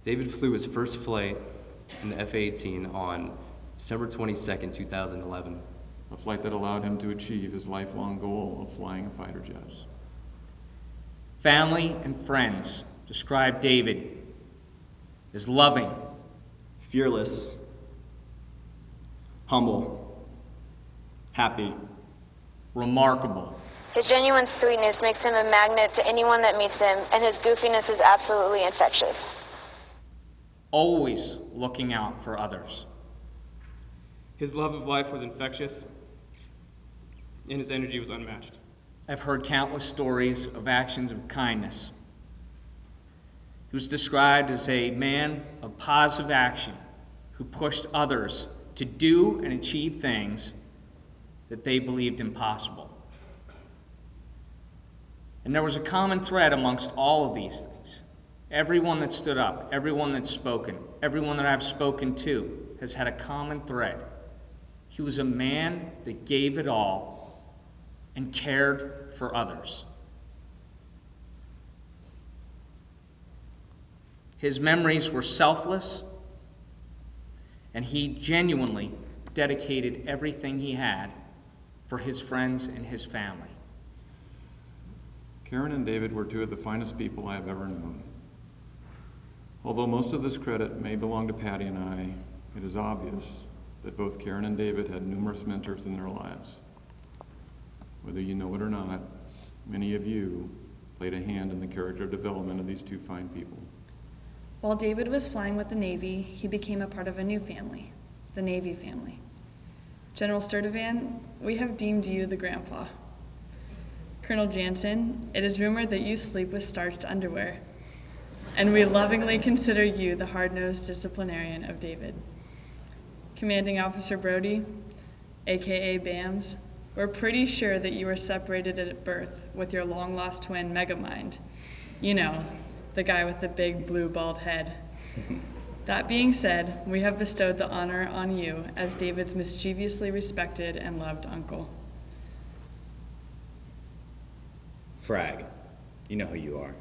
David flew his first flight in the F-18 on December 22nd, 2011. A flight that allowed him to achieve his lifelong goal of flying fighter jets. Family and friends describe David as loving, fearless, humble, happy, remarkable. His genuine sweetness makes him a magnet to anyone that meets him, and his goofiness is absolutely infectious. Always looking out for others. His love of life was infectious, and his energy was unmatched. I've heard countless stories of actions of kindness. He was described as a man of positive action who pushed others to do and achieve things that they believed impossible. And there was a common thread amongst all of these things. Everyone that stood up, everyone that's spoken, everyone that I've spoken to has had a common thread. He was a man that gave it all and cared for others. His memories were selfless, and he genuinely dedicated everything he had for his friends and his family. Karen and David were two of the finest people I have ever known. Although most of this credit may belong to Patty and I, it is obvious that both Karen and David had numerous mentors in their lives. Whether you know it or not, many of you played a hand in the character development of these two fine people. While David was flying with the Navy, he became a part of a new family, the Navy family. General Sturtevant, we have deemed you the grandpa. Colonel Jansen, it is rumored that you sleep with starched underwear, and we lovingly consider you the hard-nosed disciplinarian of David. Commanding Officer Brody, aka BAMS, we're pretty sure that you were separated at birth with your long-lost twin Megamind. You know, the guy with the big blue bald head. That being said, we have bestowed the honor on you as David's mischievously respected and loved uncle. Frag, you know who you are.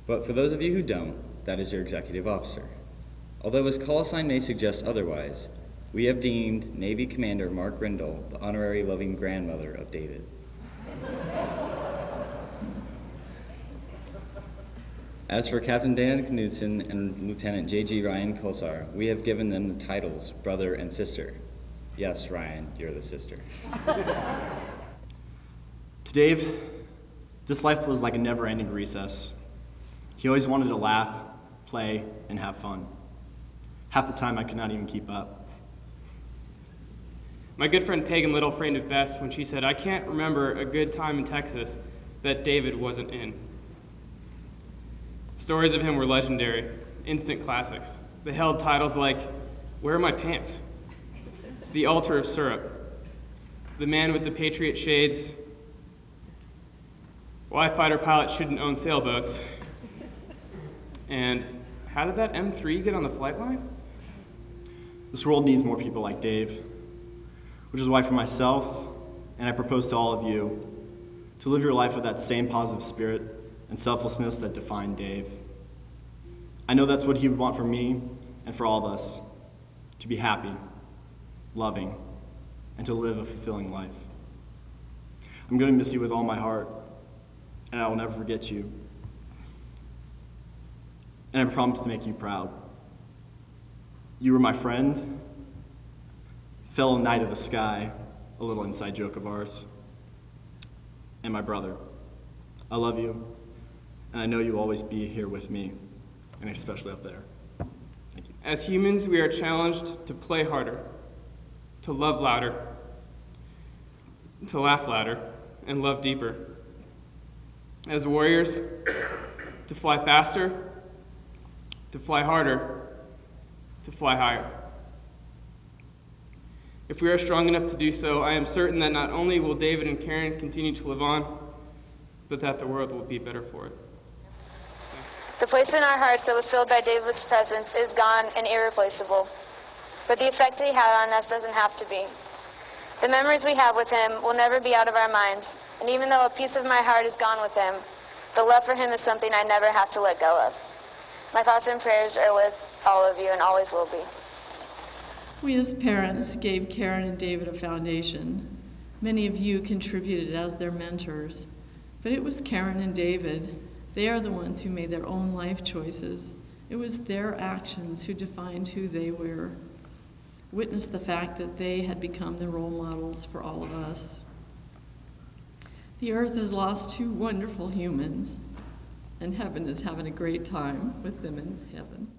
But for those of you who don't, that is your executive officer. Although his call sign may suggest otherwise, we have deemed Navy Commander Mark Grindle the honorary loving grandmother of David. As for Captain Dan Knudsen and Lieutenant J.G. Ryan Kosar, we have given them the titles brother and sister. Yes, Ryan, you're the sister. To Dave, this life was like a never-ending recess. He always wanted to laugh, play, and have fun. Half the time I could not even keep up. My good friend Pagan Little framed it best when she said, "I can't remember a good time in Texas that David wasn't in." Stories of him were legendary, instant classics. They held titles like, "Where are my pants?" "The Altar of Syrup," "The Man with the Patriot Shades," "Why Fighter Pilots Shouldn't Own Sailboats," and "How did that M3 get on the flight line?" This world needs more people like Dave, which is why for myself, and I propose to all of you, to live your life with that same positive spirit and selflessness that defined Dave. I know that's what he would want for me and for all of us, to be happy, loving, and to live a fulfilling life. I'm going to miss you with all my heart, and I will never forget you. And I promise to make you proud. You were my friend, fellow knight of the sky, a little inside joke of ours, and my brother. I love you, and I know you'll always be here with me, and especially up there. Thank you. As humans, we are challenged to play harder, to love louder, to laugh louder, and love deeper. As warriors, to fly faster, to fly harder, to fly higher. If we are strong enough to do so, I am certain that not only will David and Karen continue to live on, but that the world will be better for it. The place in our hearts that was filled by David's presence is gone and irreplaceable. But the effect he had on us doesn't have to be. The memories we have with him will never be out of our minds, and even though a piece of my heart is gone with him, the love for him is something I never have to let go of. My thoughts and prayers are with all of you and always will be. We as parents gave Karen and David a foundation. Many of you contributed as their mentors, but it was Karen and David. They are the ones who made their own life choices. It was their actions who defined who they were. Witness the fact that they had become the role models for all of us. The earth has lost two wonderful humans, and heaven is having a great time with them in heaven.